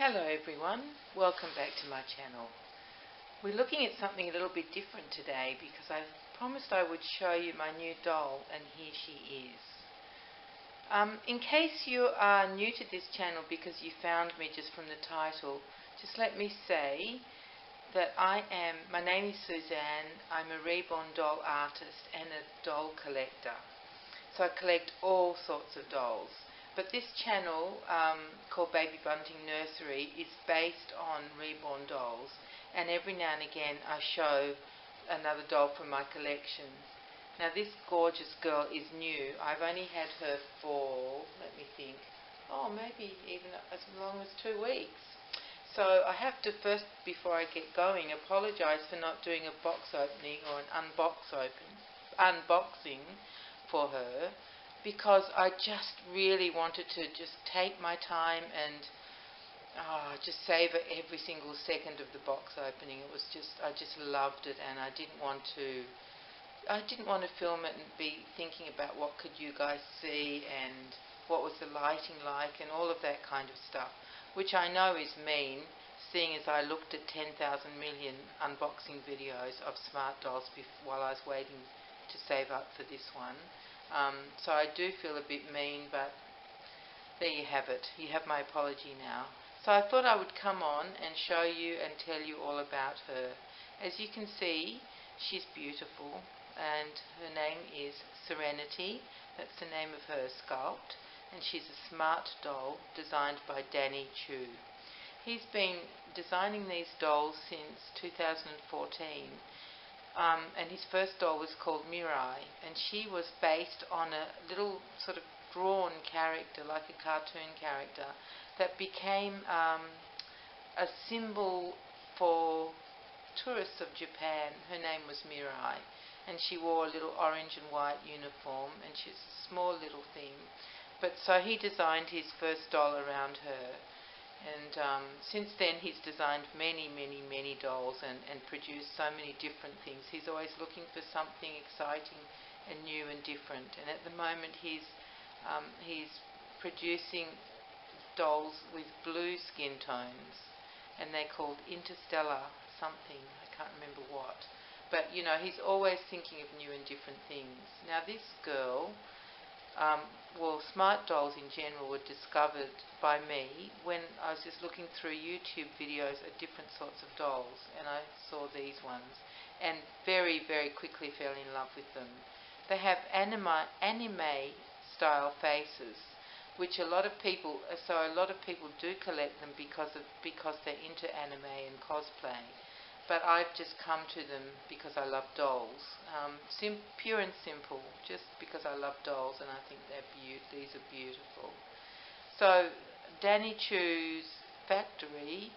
Hello everyone, welcome back to my channel. We're looking at something a little bit different today because I promised I would show you my new doll, and here she is. In case you are new to this channel because you found me just from the title, just let me say that my name is Suzanne. I'm a reborn doll artist and a doll collector. So I collect all sorts of dolls. But this channel, called Baby Bunting Nursery, is based on reborn dolls, and every now and again I show another doll from my collection. Now this gorgeous girl is new. I've only had her for, let me think, maybe even as long as 2 weeks. So I have to first, before I get going, apologise for not doing a box opening or an unboxing for her, because I just really wanted to just take my time and just savor every single second of the box opening. It was I just loved it, and I didn't want to film it and be thinking about what could you guys see and what was the lighting like and all of that kind of stuff, which I know is mean, seeing as I looked at 10,000 million unboxing videos of smart dolls while I was waiting to save up for this one. So I do feel a bit mean, but there you have it. You have my apology now. So I thought I would come on and show you and tell you all about her. As you can see, she's beautiful, and her name is Serenity. That's the name of her sculpt, and she's a smart doll designed by Danny Choo. He's been designing these dolls since 2014. And his first doll was called Mirai, and she was based on a little sort of drawn character, like a cartoon character, that became a symbol for tourists of Japan. Her name was Mirai, and she wore a little orange and white uniform, and she's a small little thing. But so he designed his first doll around her. And since then he's designed many dolls and produced so many different things. He's always looking for something exciting and new and different. And at the moment he's producing dolls with blue skin tones, and they're called interstellar something, I can't remember what. But you know, he's always thinking of new and different things. Now this girl, smart dolls in general were discovered by me when I was just looking through YouTube videos of different sorts of dolls, and I saw these ones and very quickly fell in love with them. They have anime style faces, which a lot of people do collect them because they're into anime and cosplay. But I've just come to them because I love dolls, pure and simple, just because I love dolls, and I think these are beautiful. So Danny Choo's factory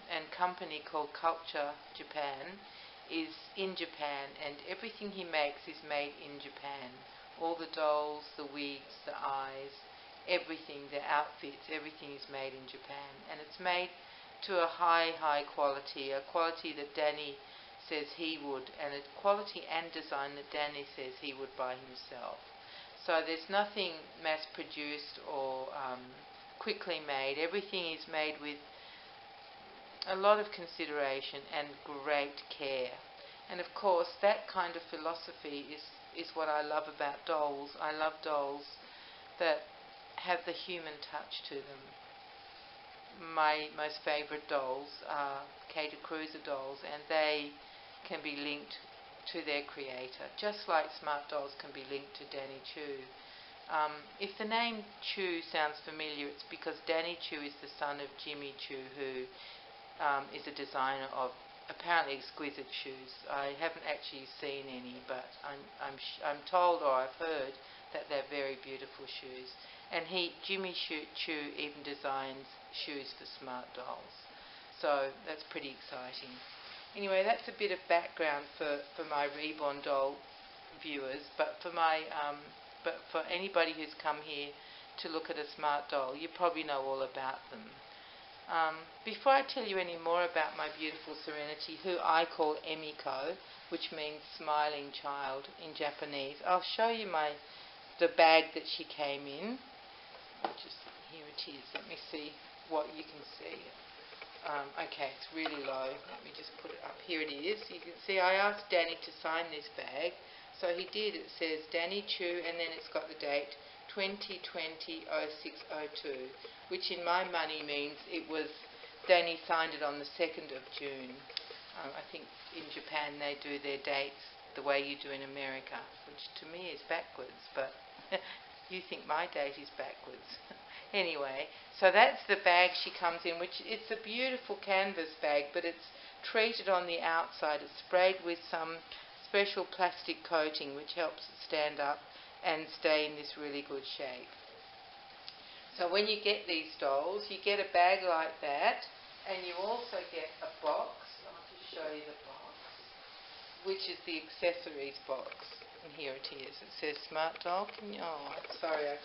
and company called Culture Japan is in Japan, and everything he makes is made in Japan. All the dolls, the wigs, the eyes, everything, the outfits, everything is made in Japan, and it's made to a high quality, a quality that Danny says he would, and a quality and design that Danny says he would by himself. So there's nothing mass produced or quickly made. Everything is made with a lot of consideration and great care. And of course that kind of philosophy is what I love about dolls. I love dolls that have the human touch to them. My most favourite dolls are Cater Cruiser dolls, and they can be linked to their creator, just like smart dolls can be linked to Danny Choo. If the name Choo sounds familiar, it's because Danny Choo is the son of Jimmy Choo, who is a designer of apparently exquisite shoes. I haven't actually seen any, but I'm told, or I've heard, that they're very beautiful shoes. And Jimmy Choo even designs shoes for smart dolls. So that's pretty exciting. Anyway, that's a bit of background for my reborn doll viewers, but for anybody who's come here to look at a smart doll, you probably know all about them. Before I tell you any more about my beautiful Serenity, who I call Emiko, which means smiling child in Japanese, I'll show you the bag that she came in. Here it is. Let me see what you can see. Okay, it's really low. Let me just put it up. Here it is. You can see I asked Danny to sign this bag. So he did. It says Danny Choo, and then it's got the date 2020-06-02, which in my money means it was, Danny signed it on the 2nd of June. I think in Japan they do their dates the way you do in America, which to me is backwards, but you think my date is backwards. Anyway, so that's the bag she comes in, which it's a beautiful canvas bag, but it's treated on the outside. It's sprayed with some special plastic coating which helps it stand up and stay in this really good shape. So when you get these dolls, you get a bag like that, and you also get a box. I'll just show you the box, which is the accessories box. And here it is. It says Smart Doll. Sorry.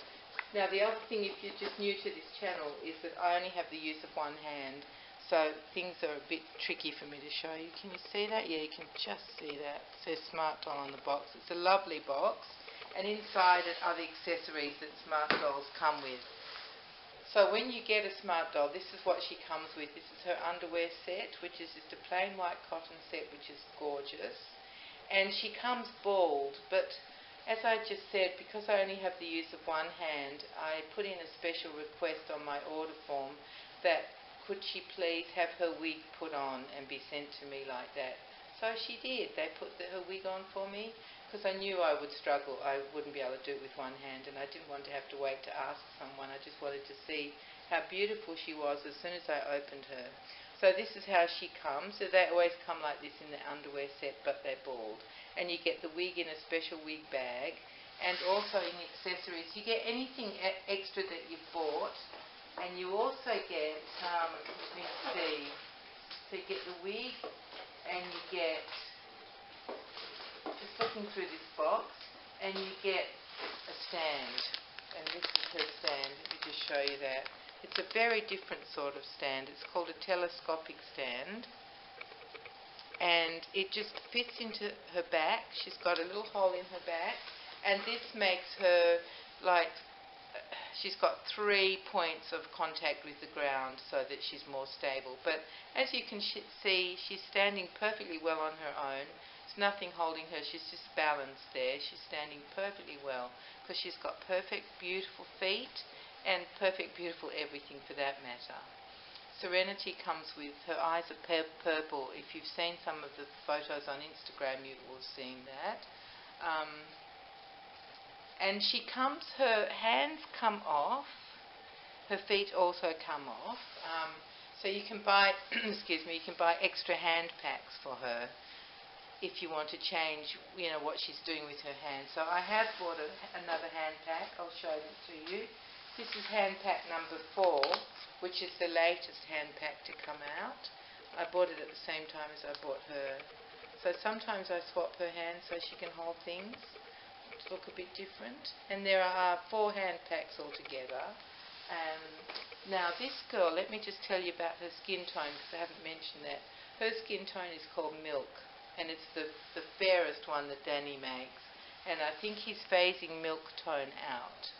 Now the other thing, if you're just new to this channel, is that I only have the use of one hand, so things are a bit tricky for me to show you. Can you see that? Yeah, you can just see that. It says Smart Doll on the box. It's a lovely box, and inside it are the accessories that Smart Dolls come with. So when you get a Smart Doll, this is what she comes with. This is her underwear set, which is just a plain white cotton set, which is gorgeous. And she comes bald, but as I just said, because I only have the use of one hand, I put in a special request on my order form that could she please have her wig put on and be sent to me like that. So she did. They put her wig on for me because I knew I would struggle. I wouldn't be able to do it with one hand, and I didn't want to have to wait to ask someone. I just wanted to see how beautiful she was as soon as I opened her. So this is how she comes. So they always come like this in the underwear set, but they're bald. And you get the wig in a special wig bag, and also in accessories. You get anything extra that you've bought, and you also get, let me see, so you get the wig, and you get, just looking through this box, and you get a stand. And this is her stand. Let me just show you that. It's a very different sort of stand. It's called a telescopic stand. And it just fits into her back. She's got a little hole in her back, and this makes her like she's got 3 points of contact with the ground so that she's more stable. But as you can see, she's standing perfectly well on her own. There's nothing holding her. She's just balanced there. She's standing perfectly well because she's got perfect, beautiful feet and perfect, beautiful everything for that matter. Serenity comes with, her eyes are purple. If you've seen some of the photos on Instagram, you will have seen that. And she comes, her hands come off, her feet also come off. So you can buy, excuse me, you can buy extra hand packs for her if you want to change, what she's doing with her hands. So I have bought another hand pack. I'll show it to you. This is hand pack number 4, which is the latest hand pack to come out. I bought it at the same time as I bought her. So sometimes I swap her hands so she can hold things to look a bit different. And there are 4 hand packs altogether. Now this girl, let me just tell you about her skin tone because I haven't mentioned that. Her skin tone is called Milk, and it's the fairest one that Danny makes. And I think he's phasing Milk tone out.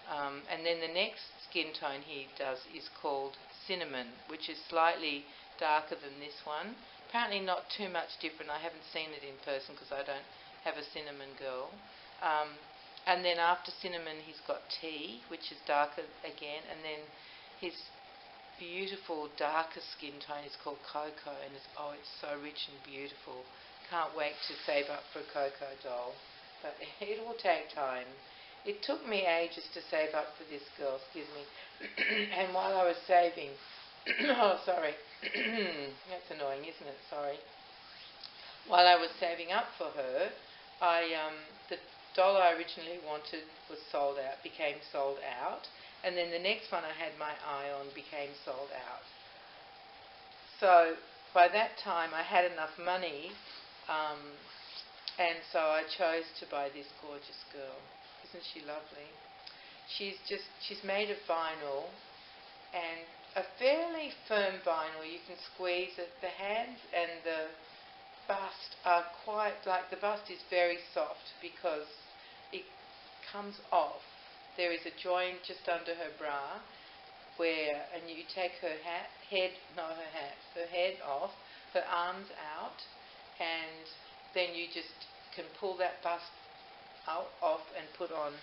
And then the next skin tone he does is called Cinnamon, which is slightly darker than this one. Apparently not too much different. I haven't seen it in person because I don't have a cinnamon girl. And then after Cinnamon he's got Tea, which is darker again, and then his beautiful darker skin tone is called Cocoa, and it's so rich and beautiful. Can't wait to save up for a Cocoa doll, but it will take time. It took me ages to save up for this girl, excuse me. And while I was saving, oh sorry, that's annoying, isn't it? Sorry. While I was saving up for her, the doll I originally wanted was sold out, became sold out, and then the next one I had my eye on became sold out. So by that time I had enough money, and so I chose to buy this gorgeous girl. Isn't she lovely? She's made of vinyl, and a fairly firm vinyl. You can squeeze it. The hands and the bust are quite, the bust is very soft because it comes off. There is a joint just under her bra, and you take her head off, her arms out, and then you just can pull that bust off and put on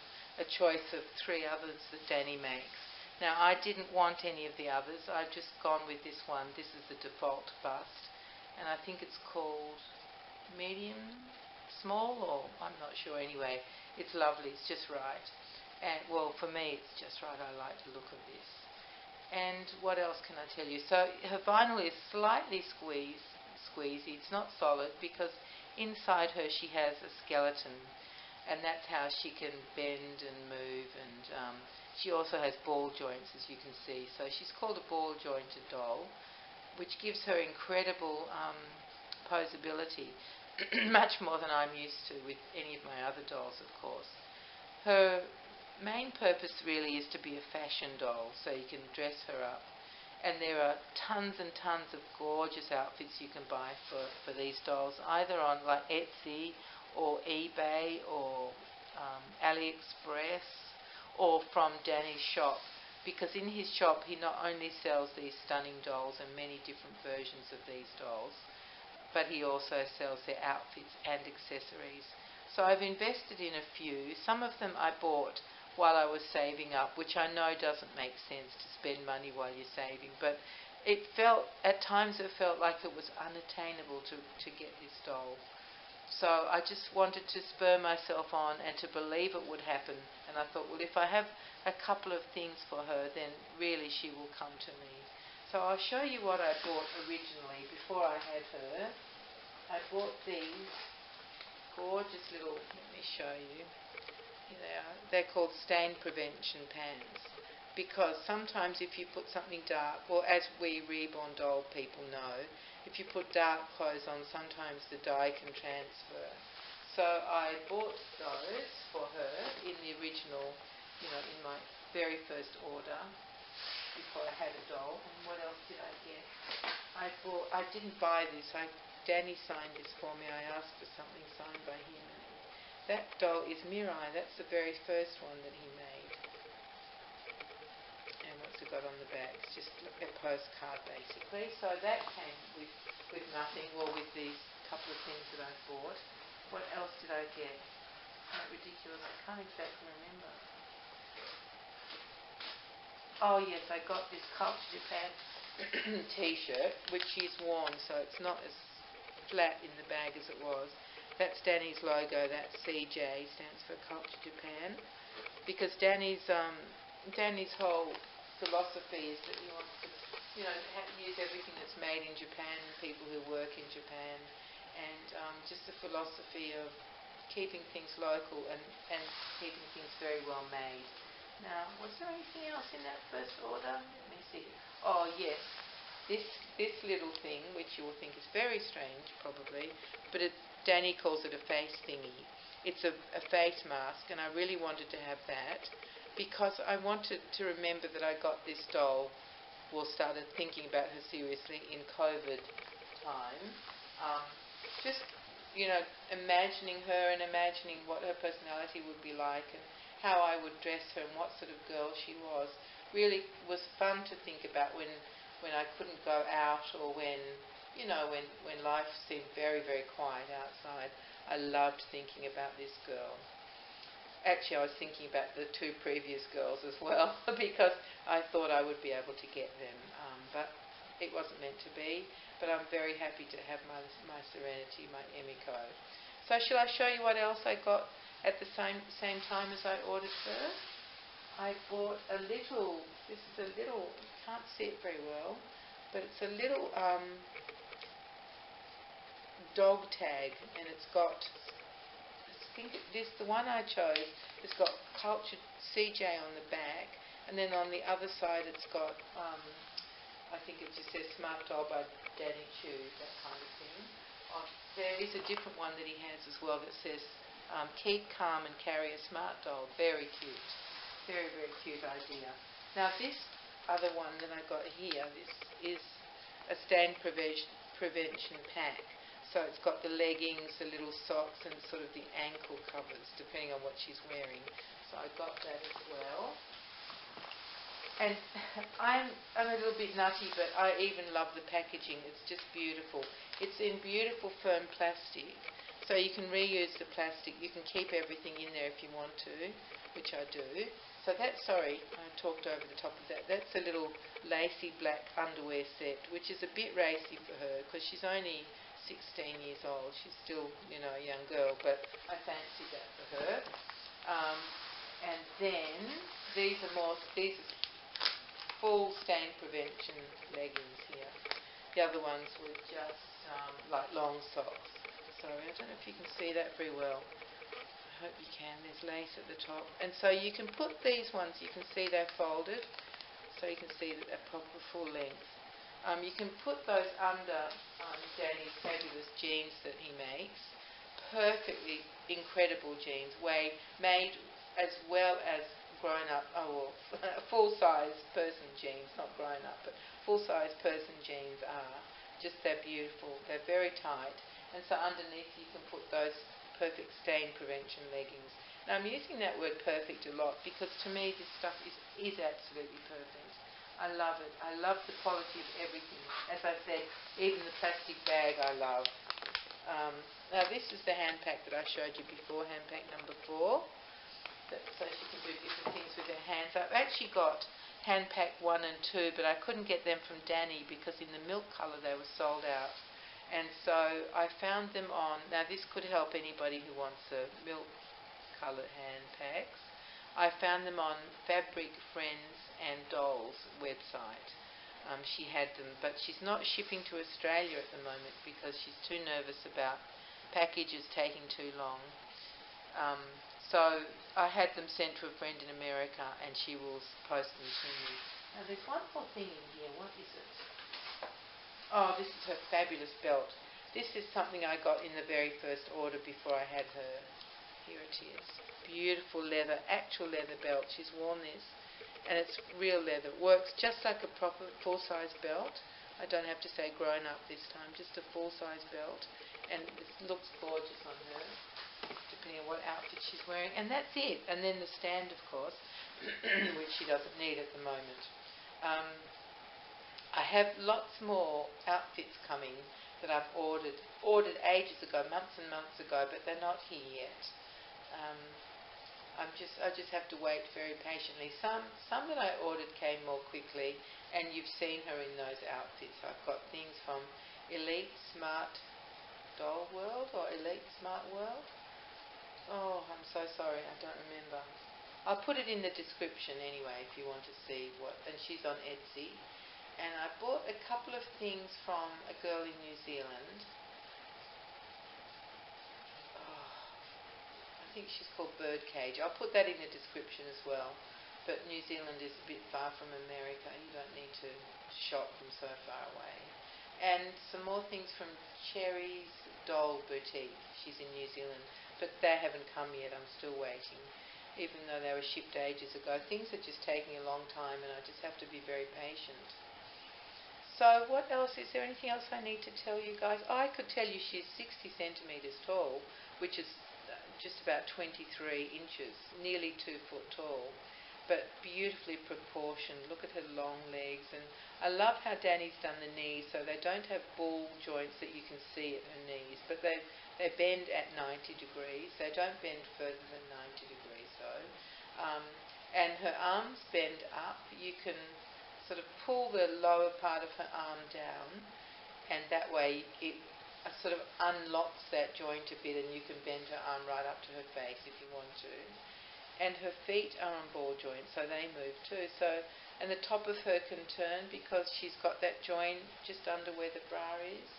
a choice of 3 others that Danny makes. Now, I didn't want any of the others. I've just gone with this one. This is the default bust, and I think it's called medium, small, or I'm not sure. Anyway, it's lovely. It's just right. And well, for me, it's just right. I like the look of this. And what else can I tell you? So her vinyl is slightly squeezy. It's not solid because inside her she has a skeleton, and that's how she can bend and move, and she also has ball joints, as you can see. So she's called a ball jointed doll, which gives her incredible posability, much more than I'm used to with any of my other dolls, of course. Her main purpose really is to be a fashion doll, so you can dress her up. And there are tons and tons of gorgeous outfits you can buy for these dolls, either on like Etsy or eBay or AliExpress, or from Danny's shop, because in his shop he not only sells these stunning dolls and many different versions of these dolls, but he also sells their outfits and accessories. So I've invested in a few. Some of them I bought while I was saving up, which I know doesn't make sense to spend money while you're saving, but at times it felt like it was unattainable to get this doll. So I just wanted to spur myself on and to believe it would happen, and I thought, well, if I have a couple of things for her, then really she will come to me. So I'll show you what I bought originally before I had her. I bought these gorgeous little, let me show you. Here they are. They're called stain prevention pans, because sometimes if you put something dark, well, as we reborn doll people know, if you put dark clothes on, sometimes the dye can transfer. So I bought those for her in the original, in my very first order before I had a doll. And what else did I get? I didn't buy this. Danny signed this for me. I asked for something signed by him. That doll is Mirai. That's the very first one that he made. And what's it got on the back? It's just a postcard, basically. So that came with nothing, or with these couple of things that I bought. What else did I get? Isn't that ridiculous? I can't exactly remember. Oh yes, I got this Culture Japan t-shirt, which she's worn, so it's not as flat in the bag as it was. That's Danny's logo. That CJ stands for Culture Japan, because Danny's whole philosophy is that he wants to, use everything that's made in Japan, people who work in Japan, and just the philosophy of keeping things local and keeping things very well made. Now, was there anything else in that first order? Let me see. Oh yes, this little thing, which you will think is very strange, probably, but Danny calls it a face thingy. It's a face mask, and I really wanted to have that because I wanted to remember that I got this doll, started thinking about her seriously in COVID time. Imagining her and imagining what her personality would be like and how I would dress her and what sort of girl she was. Really was fun to think about when I couldn't go out, or when life seemed very, very quiet outside. I loved thinking about this girl. Actually, I was thinking about the 2 previous girls as well because I thought I would be able to get them, but it wasn't meant to be. But I'm very happy to have my Serenity, my Emiko. So shall I show you what else I got at the same time as I ordered her? I bought this is a little, you can't see it very well, but it's a little dog tag, and it's got, the one I chose, it's got Culture CJ on the back, and then on the other side it's got, I think it just says Smart Doll by Danny Choo, that kind of thing. There is a different one that he has as well that says, keep calm and carry a smart doll. Very cute. Very, very cute idea. Now this other one that I got here, this is a stain prevention pack. So it's got the leggings, the little socks, and sort of the ankle covers, depending on what she's wearing. So I got that as well. And I'm a little bit nutty, but I even love the packaging. It's just beautiful. It's in beautiful firm plastic, so you can reuse the plastic. You can keep everything in there if you want to, which I do. So that's, sorry, I talked over the top of that. That's a little lacy black underwear set, which is a bit racy for her because she's only 16 years old. She's still, you know, a young girl, but I fancy that for her. And then these are full stain prevention leggings here. The other ones were just like long socks. Sorry, I don't know if you can see that very well. I hope you can. There's lace at the top. And so you can put these ones, you can see they're folded, so you can see that they're proper full length. You can put those under Danny's fabulous jeans that he makes. Perfectly incredible jeans, made as well as grown-up, full-size person jeans, not grown-up, but full-size person jeans are. Just, they're beautiful. They're very tight. And so underneath you can put those perfect stain prevention leggings. Now I'm using that word perfect a lot because to me this stuff is absolutely perfect. I love it. I love the quality of everything. As I said, even the plastic bag I love. Now this is the hand pack that I showed you before, hand pack number 4. So she can do different things with her hands. I've actually got hand pack 1 and 2, but I couldn't get them from Danny because in the milk colour they were sold out. And so I found them on, now this could help anybody who wants a milk coloured hand packs. I found them on Fabric Friends and Doll's website. She had them, but she's not shipping to Australia at the moment because she's too nervous about packages taking too long. So I had them sent to a friend in America and she will post them to me. Now there's one more thing in here. What is it? Oh, this is her fabulous belt. This is something I got in the very first order before I had her. Here it is. Beautiful leather, actual leather belt. She's worn this and it's real leather. It works just like a proper full-size belt. I don't have to say grown up this time, just a full-size belt. And it looks gorgeous on her, depending on what outfit she's wearing. And that's it. And then the stand, of course, which she doesn't need at the moment. I have lots more outfits coming that I've ordered ages ago, months and months ago, but they're not here yet. I just have to wait very patiently. Some that I ordered came more quickly, and you've seen her in those outfits. I've got things from EliteDollWorld or Elite Smart World. Oh, I'm so sorry, I don't remember. I'll put it in the description anyway if you want to see what. And she's on Etsy. And I bought a couple of things from a girl in New Zealand. Oh, I think she's called Birdcage. I'll put that in the description as well. But New Zealand is a bit far from America. You don't need to shop from so far away. And some more things from Cherry's Doll Boutique. She's in New Zealand. But they haven't come yet. I'm still waiting. Even though they were shipped ages ago. Things are just taking a long time and I just have to be very patient. So what else? Is there anything else I need to tell you guys? I could tell you she's 60 centimetres tall, which is just about 23 inches, nearly 2 foot tall, but beautifully proportioned. Look at her long legs. And I love how Danny's done the knees, so they don't have ball joints that you can see at her knees, but they bend at 90 degrees. They don't bend further than 90 degrees though. And her arms bend up. You can sort of pull the lower part of her arm down, and that way it sort of unlocks that joint a bit and you can bend her arm right up to her face if you want to. And her feet are on ball joints, so they move too. So, and the top of her can turn because she's got that joint just under where the bra is.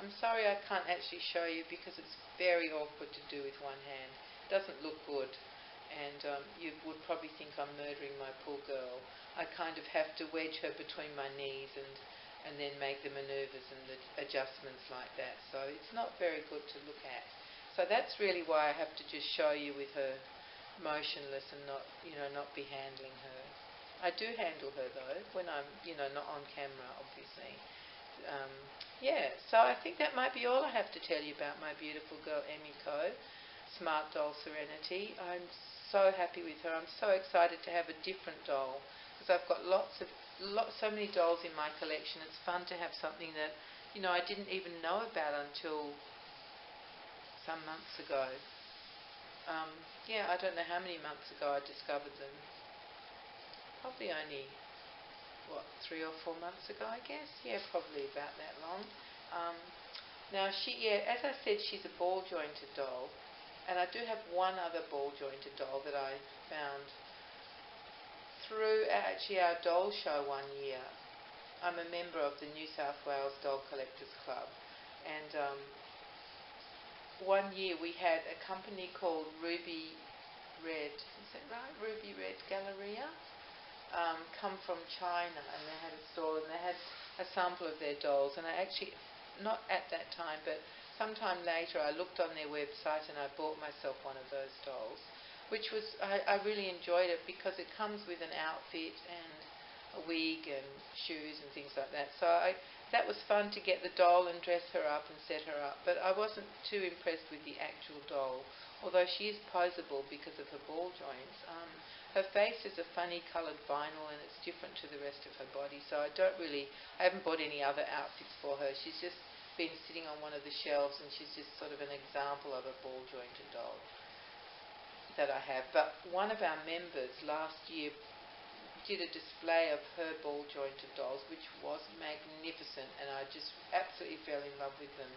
I'm sorry I can't actually show you because it's very awkward to do with one hand. It doesn't look good. And you would probably think I'm murdering my poor girl. I kind of have to wedge her between my knees and then make the manoeuvres and the adjustments like that. So it's not very good to look at. So that's really why I have to just show you with her motionless and not be handling her. I do handle her though when I'm not on camera, obviously. Yeah, so I think that might be all I have to tell you about my beautiful girl Emiko, Smart Doll Serenity. I'm so happy with her. I'm so excited to have a different doll because because I've got so many dolls in my collection. It's fun to have something that, I didn't even know about until some months ago. I don't know how many months ago I discovered them. Probably only, 3 or 4 months ago, I guess. Yeah, probably about that long. Now, as I said, she's a ball-jointed doll. And I do have one other ball-jointed doll that I found through actually our doll show one year. I'm a member of the New South Wales Doll Collectors Club. And one year we had a company called Ruby Red, is that right? Ruby Red Galleria, come from China, and they had a stall and they had a sample of their dolls. And I actually, not at that time, but sometime later I looked on their website and I bought myself one of those dolls, which was, I really enjoyed it because it comes with an outfit and a wig and shoes and things like that. So that was fun to get the doll and dress her up and set her up, but I wasn't too impressed with the actual doll, although she is poseable because of her ball joints. Her face is a funny coloured vinyl and it's different to the rest of her body, so I haven't bought any other outfits for her. She's just been sitting on one of the shelves and she's just sort of an example of a ball jointed doll that I have. But one of our members last year did a display of her ball jointed dolls, which was magnificent, and I just absolutely fell in love with them.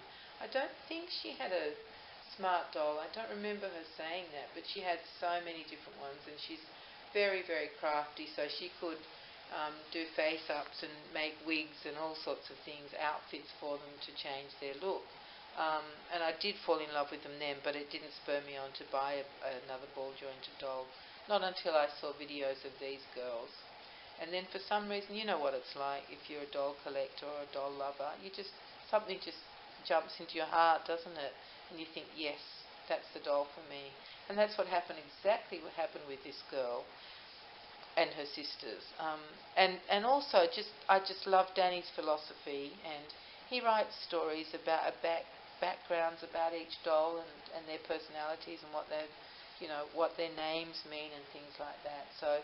I don't think she had a smart doll. I don't remember her saying that, but she had so many different ones, and she's very, very crafty, so she could do face-ups and make wigs and all sorts of things, outfits for them to change their look. And I did fall in love with them then, but it didn't spur me on to buy another ball-jointed doll, not until I saw videos of these girls. And then for some reason, you know what it's like if you're a doll collector or a doll lover, something just jumps into your heart, doesn't it? And you think, yes, that's the doll for me. And that's exactly what happened with this girl and her sisters. And also, I just love Danny's philosophy, and he writes stories about backgrounds about each doll and their personalities and what their names mean and things like that. So,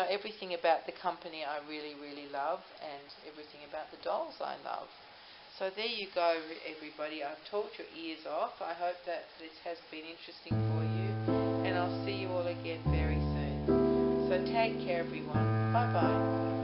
everything about the company I really, really love, and everything about the dolls I love. So there you go, everybody. I've talked your ears off. I hope that this has been interesting for you, and I'll see you all again very soon. So take care, everyone. Bye-bye.